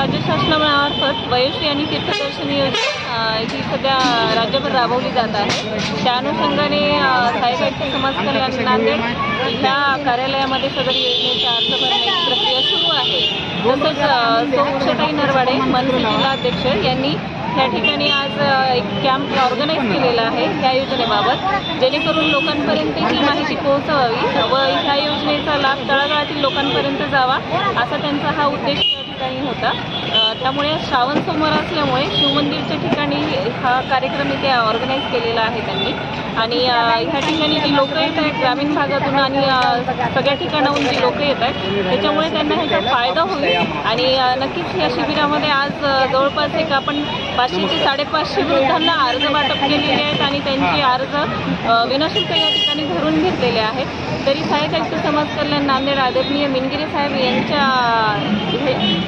राज्य शासनामार्फत वयोश्री आणि तीर्थदर्शनी योजना ही सध्या राज्यभर राबवली जात आहे। त्या अनुषंगाने सहाय्यक आयुक्त समाज कल्याण नांदेड ह्या कार्यालयामध्ये सदर योजनेचे अर्ज भरण्याची प्रक्रिया सुरू आहे। तसंच उषाताई नरवाडे मनसे जिल्हाध्यक्ष यांनी या ठिकाणी आज एक कॅम्प ऑर्गनाइज केलेला आहे ह्या योजनेबाबत, जेणेकरून लोकांपर्यंत ही माहिती पोहोचवावी व ह्या योजनेचा लाभ तळागाळातील लोकांपर्यंत जावा असा त्यांचा हा उद्देश या ठिकाणी होता। त्यामुळे श्रावण सोमवार असल्यामुळे शिवमंदिरच्या ठिकाणी हा कार्यक्रम इथे ऑर्गनाइज केलेला आहे त्यांनी। आणि ह्या ठिकाणी जी लोक येत आहेत ग्रामीण भागातून आणि सगळ्या ठिकाणाहून जी लोक येत आहेत त्याच्यामुळे त्यांना ह्याचा फायदा होईल। आणि नक्कीच या शिबिरामध्ये आज जवळपास एक आपण 500 ते 550 वृद्धांना अर्ज वाटप केलेले आहेत आणि त्यांचे अर्ज विनाशुल्क या ठिकाणी भरून घेतलेले आहेत। तरी सहाय्यक आयुक्त समाज कल्याण नांदेड आदरणीय मिनगिरे साहेब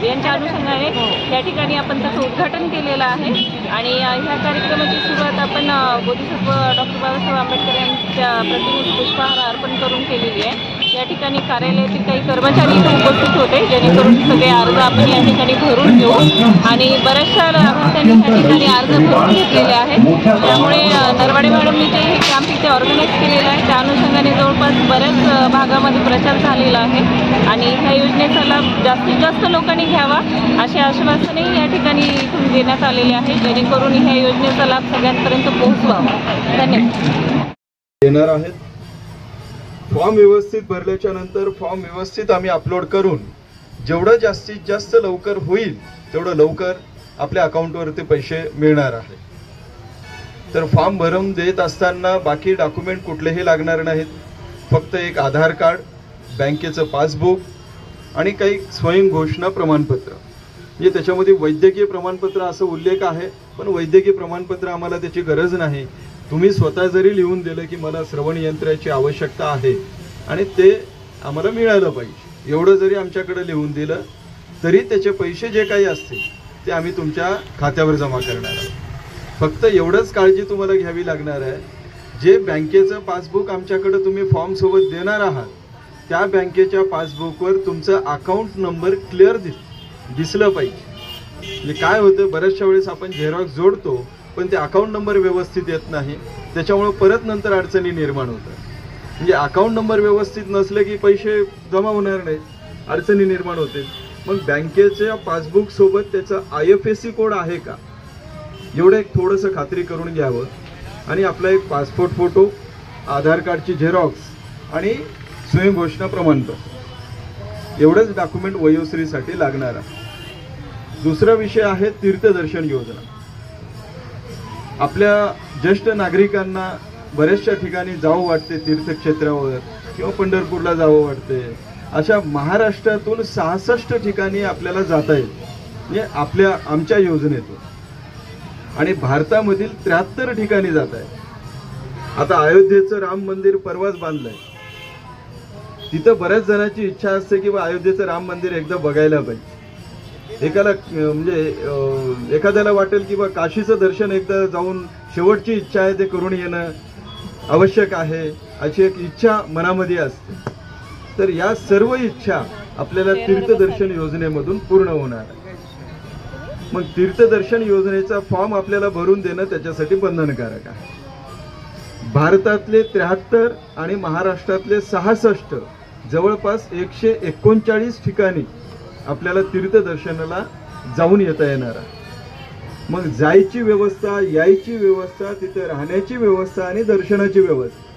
यांच्या अनुषंगाने या ठिकाणी आपण त्याचं उद्घाटन केलेलं आहे। आणि ह्या कार्यक्रमाची सुरुवात आपण बोधिसत्व डॉक्टर बाबासाहेब आंबेडकर यांच्या प्रतिमेस पुष्पहार अर्पण करून केलेली आहे। या ठिकाणी कार्यालयातील काही कर्मचारी इथे उपस्थित होते, जेणेकरून सगळे अर्ज आपण या ठिकाणी भरून घेऊ। आणि बऱ्याचशा लाभार्थ्यांनी या ठिकाणी अर्ज भरून घेतलेले आहेत। त्यामुळे नरवाडे मॅडमनी जे हे कॅम्प इथे ऑर्गनाइज केलेलं आहे त्या अनुषंगाने जवळपास बऱ्याच भागामध्ये प्रचार झालेला आहे आणि ह्या योजनेचा लाभ जास्तीत जास्त लोकांनी घ्यावा असे आश्वासनही या ठिकाणी इथून देण्यात आलेले आहे, जेणेकरून ह्या योजनेचा लाभ सगळ्यांपर्यंत पोहोचवावा। धन्यवाद। देणार आहेत फॉर्म व्यवस्थित भरल्याच्या नंतर फॉर्म व्यवस्थित आम्ही अपलोड करून जेवढं जास्तीत जास्त लवकर होईल तेवढं लवकर आपल्या अकाउंटवर ते पैसे मिळणार आहे। तर फॉर्म भरून देत असताना बाकी डॉक्युमेंट कुठलेही लागणार नाहीत, फक्त एक आधार कार्ड, बँकेचं पासबुक आणि काही स्वयं घोषणा प्रमाणपत्र। म्हणजे त्याच्यामध्ये वैद्यकीय प्रमाणपत्र असं उल्लेख आहे, पण वैद्यकीय प्रमाणपत्र आम्हाला त्याची गरज नाही। तुम्ही स्वतः जरी लिहून दिलं की मला श्रवण यंत्राची आवश्यकता आहे आणि ते आम्हाला मिळालं पाहिजे, एवढं जरी आमच्याकडे लिहून दिलं तरी त्याचे पैसे जे काही असतील ते आम्ही तुमच्या खात्यावर जमा करणार आहोत। फक्त एवढंच काळजी तुम्हाला घ्यावी लागणार आहे, जे बँकेचं पासबुक आमच्याकडे तुम्ही फॉर्म सोबत देणार आहात त्या बँकेच्या पासबुकवर तुमचं अकाउंट नंबर क्लिअर दिसलं पाहिजे। म्हणजे काय होतं, बऱ्याचशा वेळेस आपण झेरॉक्स जोडतो पण ते अकाउंट नंबर व्यवस्थित येत नाही, त्याच्यामुळे परत नंतर अडचणी निर्माण होतात। म्हणजे अकाउंट नंबर व्यवस्थित नसले की पैसे जमा होणार नाहीत, अडचणी निर्माण होते। मग बँकेच्या पासबुक सोबत त्याचा IFSC कोड आहे का एवढं एक थोडंसं खात्री करून घ्यावं। आणि आपला एक पासपोर्ट फोटो, आधार कार्डची झेरॉक्स आणि स्वयं घोषणा प्रमाणपत्र एवढंच डॉक्युमेंट वयोश्रीसाठी लागणार आहे। दुसरा विषय आहे तीर्थदर्शन योजना। आपल्या ज्येष्ठ नागरिकांना बऱ्याचशा ठिकाणी जावं वाटते, तीर्थक्षेत्रावर किंवा पंढरपूरला जावं वाटते। अशा महाराष्ट्रातून 66 ठिकाणी आपल्याला जाता येईल म्हणजे आमच्या योजनेतून, आणि भारतामधील 73 ठिकाणी जात आहे। आता अयोध्येचं राम मंदिर परवाच बांधलंय, तिथं बऱ्याच जणांची इच्छा असते की अयोध्येचं राम मंदिर एकदा बघायला पाहिजे। एखाद्याला वाटेल की काशीचं दर्शन एकदा जाऊन शेवटची इच्छा आहे ते करून येणं आवश्यक आहे, अशी एक इच्छा मनामध्ये असते। तर या सर्व इच्छा आपल्याला तीर्थदर्शन योजनेमधून पूर्ण होणार आहे। मग तीर्थदर्शन योजनेचा फॉर्म आपल्याला भरून देणं त्याच्यासाठी बंधनकारक आहे। भारतातले 73 आणि महाराष्ट्रातले 66 जवळपास 139 ठिकाणी आपल्याला तीर्थदर्शनाला जाऊन येता येणार आहे। मग जायची व्यवस्था, यायची व्यवस्था, तिथे राहण्याची व्यवस्था आणि दर्शनाची व्यवस्था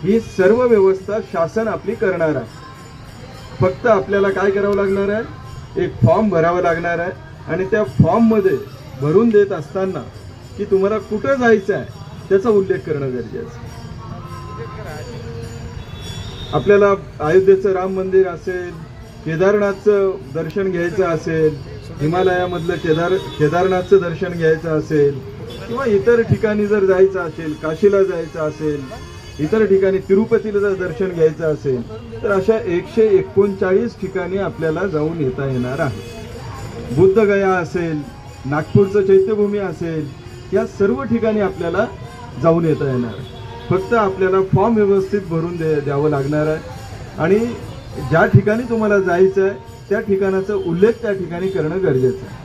ही सर्व व्यवस्था शासन आपली करणार आहे। फक्त आपल्याला काय करावं लागणार आहे, एक फॉर्म भरावा लागणार आहे आणि त्या फॉर्म मध्ये भरून देत असताना की तुम्हाला कुठं जायचं आहे त्याचा उल्लेख करणं गरजेचं आहे। आपल्याला अयोध्येचं राम मंदिर असेल, केदारनाथचं दर्शन घ्यायचं असेल, हिमालयामधलं केदारनाथचं दर्शन घ्यायचं असेल किंवा इतर ठिकाणी जर जायचं असेल, काशीला जायचं असेल, इतर ठिकाणी तिरुपतीला जर दर्शन घ्यायचं असेल तर अशा 139 ठिकाणी आपल्याला जाऊन येता येणार आहे। बुद्धगया असेल, नागपूरचं चैत्यभूमी असेल, या सर्व ठिकाणी आपल्याला जाऊन येता येणार आहे। फक्त आपल्याला फॉर्म व्यवस्थित भरून द्यावं लागणार आहे आणि ज्या ठिकाणी तुम्हाला जायचं आहे त्या ठिकाणाचा उल्लेख त्या ठिकाणी करणं गरजेचं आहे.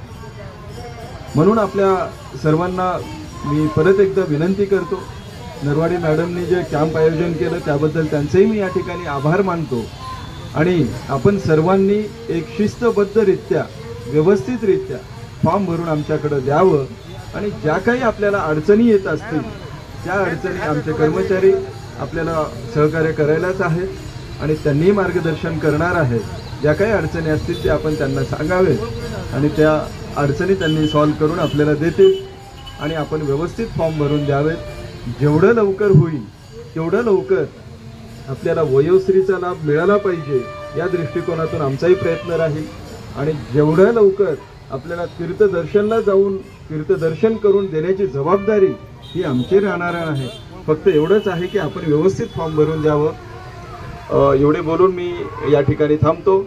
म्हणून आपल्या सर्वांना मी परत एकदा विनंती करतो, नरवाडे मॅडमनी जे कॅम्प आयोजन केलं त्याबद्दल त्यांचेही मी या ठिकाणी आभार मानतो. आणि आपण सर्वांनी एक शिस्तबद्धरित्या व्यवस्थितरित्या फॉर्म भरून आमच्याकडे द्यावं आणि ज्या काही आपल्याला अडचणी येत असतील त्या अडचणी आमचे कर्मचारी आपल्याला सहकार्य करायलाच आहेत आणि त्यांनी मार्गदर्शन करणार आहेत. ज्या काही अडचणी असतील ते आपण त्यांना सांगावेत आणि त्या अडचणी त्यांनी सॉल्व्ह करून आपल्याला देतील आणि आपण व्यवस्थित फॉर्म भरून द्यावेत. जेवढं लवकर होईल तेवढं लवकर आपल्याला वयोश्रीचा लाभ मिळाला पाहिजे या दृष्टिकोनातून आमचाही प्रयत्न राहील. आणि जेवढं लवकर आपल्याला तीर्थदर्शनला जाऊन तीर्थदर्शन करून देण्याची जबाबदारी ही आमची राहणार आहे. फक्त एवढंच आहे की आपण व्यवस्थित फॉर्म भरून द्यावं. एवढे बोलून मी या ठिकाणी थांबतो.